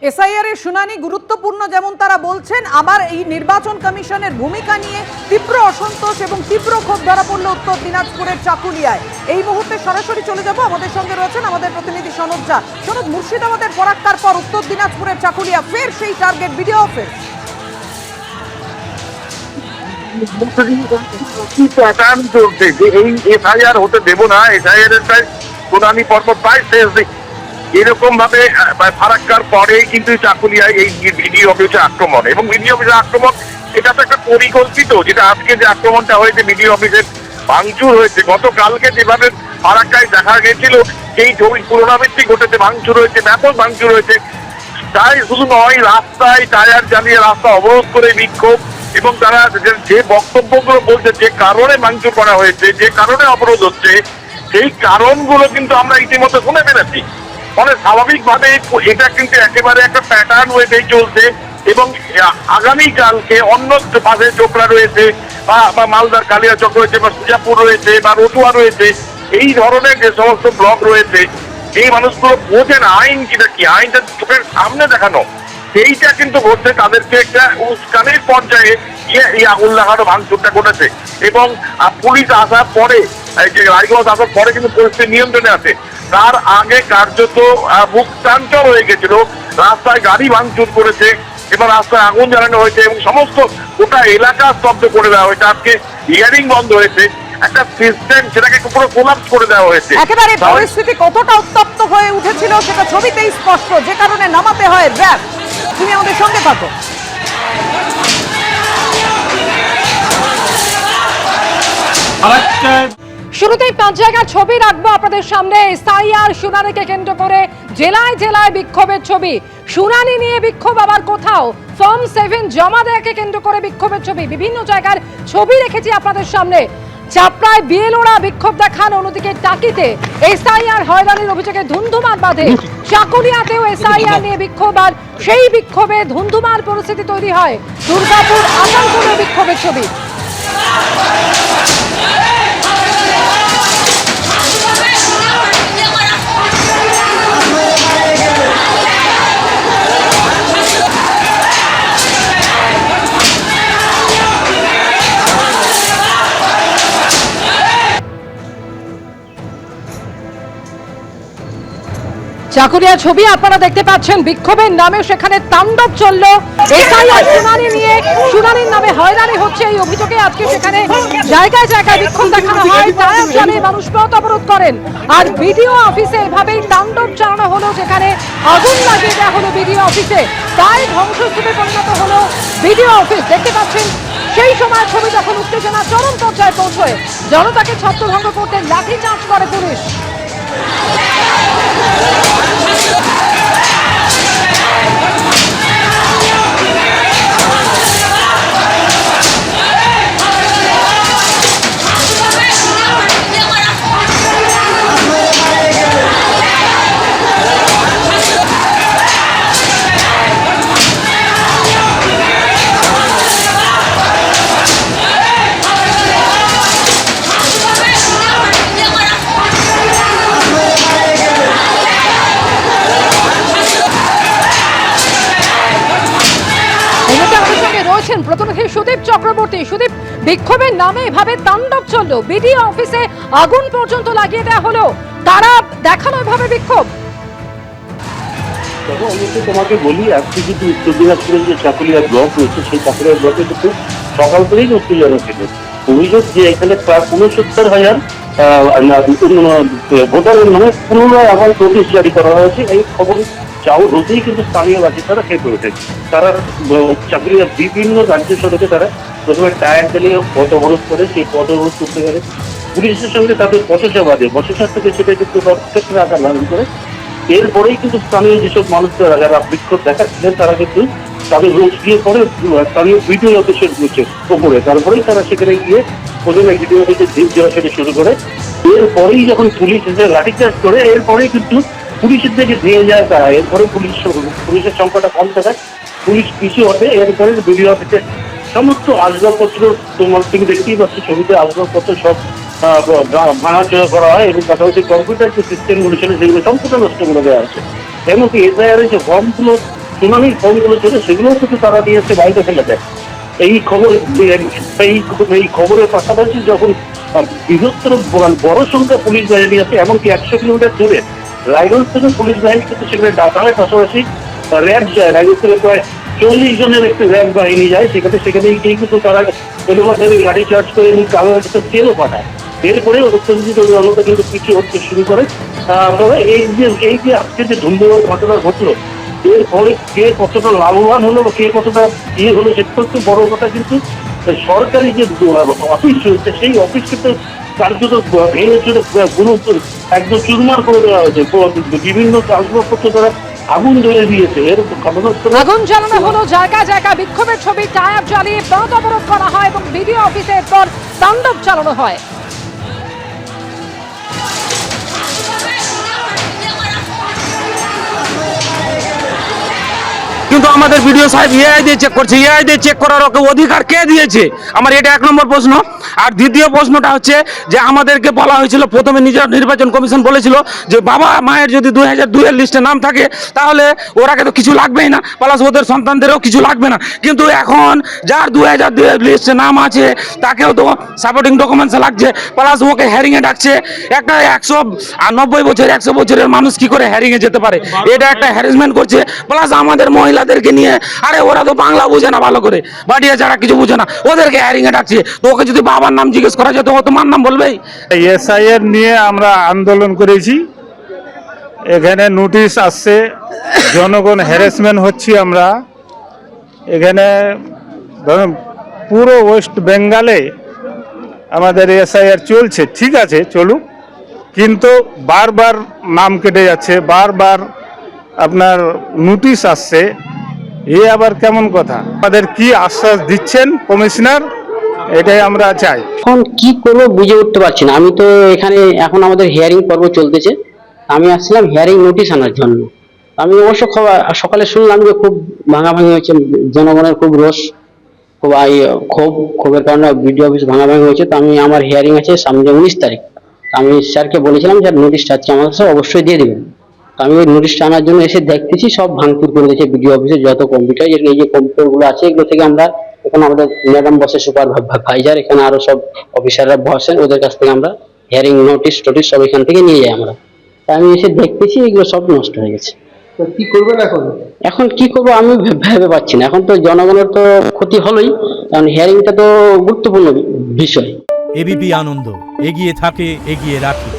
SIR এর শুনানি গুরুত্বপূর্ণ যেমন তারা বলছেন, আবার এই নির্বাচন কমিশনের ভূমিকা নিয়ে তীব্র অসন্তোষ এবং তীব্র ক্ষোভ ধরা পড়ল উত্তর দিনাজপুরের চাকুলিয়ায়। এই মুহূর্তে সরাসরি চলে যাব, আমাদের সঙ্গে রয়েছেন আমাদের প্রতিনিধি সনদ ঝা। সনদ, মুর্শিদাবাদের ফরাক্কার পর উত্তর দিনাজপুরের চাকুলিয়া ফের সেই টার্গেট ভিডিও অফিস। কি প্যাটার্ন চলছে যে এই এসআইআর হতে দেব না, এসআইআর এর শুনানি পর্ব প্রায় শেষ দিক, এরকম ভাবে ফারাক্কার পরেই কিন্তু চাকুলিয়ায় এই ভিডিও অফিসে আক্রমণ। এবং ভিডিও অফিসে আক্রমণ এটা তো একটা পরিকল্পিত, যেটা আজকে যে আক্রমণটা হয়েছে ভিডিও অফিসের ভাঙচুর হয়েছে, গতকালকে যেভাবে ফারাক্কায় দেখা গেছিল সেই ছবি পুনরাবৃত্তি ঘটেছে, ভাঙচুর হয়েছে, ব্যাপক ভাঙচুর হয়েছে। তাই শুধু নয়, রাস্তায় টায়ার জ্বালিয়ে রাস্তা অবরোধ করে বিক্ষোভ, এবং তারা যে বক্তব্যগুলো বলছে, যে কারণে ভাঙচুর করা হয়েছে, যে কারণে অবরোধ হচ্ছে, সেই কারণগুলো কিন্তু আমরা ইতিমধ্যে শুনে ফেলেছি। ফলে স্বাভাবিকভাবে এটা কিন্তু একেবারে একটা প্যাটার্ন ওয়েতেই চলছে। এবং আগামীকালকে অন্য পাশে চোপড়া রয়েছে, বা মালদার কালিয়াচক রয়েছে, বা সুজাপুর রয়েছে, বা রতুয়া রয়েছে, এই ধরনের যে সমস্ত ব্লক রয়েছে, এই মানুষগুলো বোঝে না আইন কিনা কি, আইনটা চোখের সামনে দেখানো, সেইটা কিন্তু ঘটছে। তাদেরকে একটা উস্কানির পর্যায়ে এই আগুন লাগানো ভাঙচুরটা ঘটেছে। এবং পুলিশ আসার পরে, যে রায়গঞ্জ আসার পরে কিন্তু পরিস্থিতি নিয়ন্ত্রণে আছে। তার আগে কার্যত মুখ চাঞ্চল হয়ে গেছিল, রাস্তায় গাড়ি ভাঙচুর করেছে এবং রাস্তায় আগুন জ্বালানো হয়েছে, এবং সমস্ত গোটা এলাকা স্তব্ধ করে দেওয়া হয়েছে। আজকে হিয়ারিং বন্ধ হয়েছে, একটা সিস্টেম সেটাকে পুরো কোলাপস করে দেওয়া হয়েছে। একেবারে পরিস্থিতি কতটা উত্তপ্ত হয়ে উঠেছিল সেটা ছবিতেই স্পষ্ট, যে কারণে নামাতে হয় র্যাব। তুমি আমাদের সঙ্গে থাকো। শুরুতেই 5 জায়গার ছবি রাখবো আপনাদের সামনে। এসআইআর শুনানিকে কেন্দ্র করে জেলায় জেলায় বিক্ষোভের ছবি, শুনানি নিয়ে বিক্ষোভ, আবার কোথাও ফর্ম 7 জমা দেওয়াকে কেন্দ্র করে বিক্ষোভের ছবি, বিভিন্ন জায়গার ছবি রেখেছি আপনাদের সামনে। চাপড়ায় বিএলওরা বিক্ষোভ দেখান, অন্যদিকে টাকিতে এসআইআর হয়রানির অভিযোগে ধুন্ধুমার বাঁধে। চাকুলিয়াতেও এসআইআর নিয়ে বিক্ষোভ, আর সেই বিক্ষোভে ধুন্ধুমার পরিস্থিতি তৈরি হয়। দুর্গাপুর আসানসোলে বিক্ষোভের ছবি। চাকুলিয়া ছবি আপনারা দেখতে পাচ্ছেন, বিক্ষোভের নামে সেখানে তাণ্ডব চলল। এসআইআর শুনানি নিয়ে, শুনানির নামে হয়রানি হচ্ছে এই অভিযোগে আজকে সেখানে জায়গায় জায়গায় বিক্ষোভ দেখানো হয়, টায়ার জ্বালিয়ে মানুষ পথ অবরোধ করেন। আর বিডিও অফিসে এভাবেই তাণ্ডব চালানো হলো, যেখানে আগুন লাগিয়ে দেওয়া হলো বিডিও অফিসে, প্রায় ধ্বংসস্তূপে পরিণত হলো বিডিও অফিস। দেখতে পাচ্ছেন সেই সময় ছবি, যখন উত্তেজনা চরম পর্যায়ে পৌঁছয়, জনতাকে ছত্রভঙ্গ করতে লাঠিচার্জ করে পুলিশ। প্রতিনিধি সুদীপ চক্রবর্তী। সুদীপ, বিক্ষোভের নামে এভাবে তাণ্ডব চললো, বিডিও অফিসে আগুন পর্যন্ত লাগিয়ে দেওয়া হলো, তারা দেখানো এভাবে বিক্ষোভ। তোমাকে বলি, আজকে কিন্তু উত্তর দিনাজপুরের যে চাকুলিয়া ব্লক রয়েছে, সেই চাকুলিয়া ব্লকে কিন্তু সকাল থেকেই উত্তেজনা ছিল। অভিযোগ যে এখানে প্রায় 69,000 ভোটারের নামে পুনরায় আবার নোটিশ জারি করা হয়েছে। এই খবর চাউ হতেই কিন্তু স্থানীয় বাসিন্দারা খেপে ওঠে। তারা চাকুলিয়ার বিভিন্ন রাজ্য সড়কে তারা প্রথমে টায়ার জ্বালিয়ে পথ অবরোধ করে, সেই পথ অবরোধ করতে গেলে পুলিশের সঙ্গে তাদের বচসা বাঁধে, বচসার থেকে সেটা কিন্তু রক্তক্ষেত্রে আকার ধারণ করে। এরপরেই কিন্তু স্থানীয় যেসব মানুষরা যারা বিক্ষোভ দেখাচ্ছিলেন, তারা কিন্তু তাদের রোজ গিয়ে পরে স্থানীয় বিডিও অফিসের ওপরে, তারপরেই তারা সেখানে গিয়ে প্রথমে বিডিও অফিসের জিপ দেওয়া সেটা শুরু করে। এরপরেই যখন পুলিশ এসে লাঠিচার্জ করে, এরপরেই কিন্তু পুলিশের দিকে দিয়ে যায় তারা। এরপরে পুলিশের সংখ্যাটা কম থাকায় পুলিশ পিছু ওঠে। এরপরে বিডিও অফিসের সমস্ত আসবাবপত্র, তুমি দেখতেই পাচ্ছ ছবিতে, আসবাবপত্র সব ভাঙাচোরা করা হয়, এবং পাশাপাশি কম্পিউটার যে সিস্টেমগুলো ছিল সেগুলো সম্পূর্ণ নষ্ট করে দেওয়া হয়েছে। এমনকি এসআইআর যে ফর্মগুলো শুনানির ফর্মগুলো ছিল সেগুলোও কিন্তু তারা নিয়ে এসে বাইরে ফেলে দেয়। এই খবর এই খবরের পাশাপাশি যখন বৃহত্তর বড় সংখ্যা পুলিশ বাহিনী আছে, এমনকি 100 কিলোমিটার দূরে রায়গঞ্জ থেকে পুলিশ বাহিনী কিন্তু সেখানে ডাকা হয়, পাশাপাশি র্যাব যায়, রায়গঞ্জ থেকে প্রায় 40 জনের একটি র্যাব বাহিনী যায়, সেখানে গিয়ে কিন্তু তারা গাড়ি চার্জ করে কালো একটা তেলও পাঠায়। এরপরে অত্যন্ত জনতা কিন্তু পিছু হতে শুরু করে। তবে এই যে আজকে যে ধুমধামের ঘটনা ঘটলো, এর ফলে কে কতটা লাভবান হলো বা কে কতটা হলো সেটা হচ্ছে বড় কথা। কিন্তু সরকারি যে অফিস রয়েছে সেই অফিস কিন্তু কার্যত ভেঙে চুরে একদম চুরমার করে দেওয়া হয়েছে। বিভিন্ন আসবাবপত্র তারা আগুন ধরে দিয়েছে। এর ঘটনাস্থলে আগুন জ্বালানো হলো, জায়গায় জায়গায় বিক্ষোভের ছবি, টায়ার জ্বালিয়ে পথ অবরোধ করা হয় এবং বিডিও অফিসে এরপর তাণ্ডব চালানো হয়। কিন্তু আমাদের ভিডিও সাহেব এআই দিয়ে চেক করছে, এআই দিয়ে চেক করার ওকে অধিকার কে দিয়েছে? আমার এটা 1 নম্বর প্রশ্ন। আর দ্বিতীয় প্রশ্নটা হচ্ছে যে আমাদেরকে বলা হয়েছিল, প্রথমে নির্বাচন কমিশন বলেছিল যে বাবা মায়ের যদি 2002 এর লিস্টে নাম থাকে তাহলে ওরাকে তো কিছু লাগবেই না, প্লাস ওদের সন্তানদেরও কিছু লাগবে না। কিন্তু এখন যার 2002 এর লিস্টে নাম আছে তাকেও তো সাপোর্টিং ডকুমেন্টস লাগছে, প্লাস ওকে হ্যারিংয়ে ডাকছে। একটা 190 বছর 100 বছরের মানুষ কি করে হ্যারিংয়ে যেতে পারে? এটা একটা হ্যারাসমেন্ট করছে। প্লাস আমাদের মহিলাদেরকে নিয়ে, আরে ওরা তো বাংলা বোঝে না ভালো করে, বাড়িয়ে যারা কিছু বোঝে না, ওদেরকে হ্যারিংয়ে ডাকছে। তো ওকে যদি বাবার নাম জিজ্ঞেস করা যেত ও তোমার নাম বলবেই। এসআইআর নিয়ে আমরা আন্দোলন করেছি, এখানে নোটিশ আসছে, জনগণ হ্যারাসমেন্ট হচ্ছি আমরা। এখানে ধরুন পুরো ওয়েস্ট বেঙ্গলে আমাদের এসআইআর চলছে, ঠিক আছে চলুক, কিন্তু বারবার নাম কেটে যাচ্ছে, বারবার আপনার নোটিশ আসছে। এ আবার কেমন কথা? আমাদের কি আশ্বাস দিচ্ছেন কমিশনার, এটাই আমরা চাই। এখন কি করবো বুঝে উঠতে পারছি না। আমি তো এখানে এখন আমাদের হিয়ারিং পর্ব চলতেছে, আমি আসছিলাম হিয়ারিং নোটিশ আনার জন্য। আমি অবশ্য সকালে শুনলাম যে খুব ভাঙাভাঙি হয়েছে, জনগণের খুব রোষ, খুব ক্ষোভের কারণে বিডিও অফিস ভাঙাভাঙি হয়েছে। তো আমি আমার হিয়ারিং আছে সামনে 19 তারিখ, আমি স্যারকে বলেছিলাম যে নোটিশটা আজকে আমাদের স্যার অবশ্যই দিয়ে দেবেন। তো আমি ওই নোটিশটা আনার জন্য এসে দেখতেছি সব ভাঙচুর করে দিয়েছে বিডিও অফিসে, যত কম্পিউটার, এই যে কম্পিউটার গুলো আছে এগুলো থেকে আমরা, এখানে আমাদের ম্যাডাম বসে সুপারভাইজার, এখানে আরো সব অফিসাররা বসেন, ওদের কাছ থেকে আমরা হিয়ারিং নোটিশ সব এখান থেকে নিয়ে যাই আমরা। আমি এসে দেখতেছি এগুলো সব নষ্ট হয়ে গেছে। তো কি করবেন এখন? এখন কি করবো আমি ভেবে পাচ্ছি না। এখন তো জনগণের তো ক্ষতি হলোই, কারণ হিয়ারিংটা তো গুরুত্বপূর্ণ বিষয়। এবিপি আনন্দ, এগিয়ে থাকে, এগিয়ে রাখে।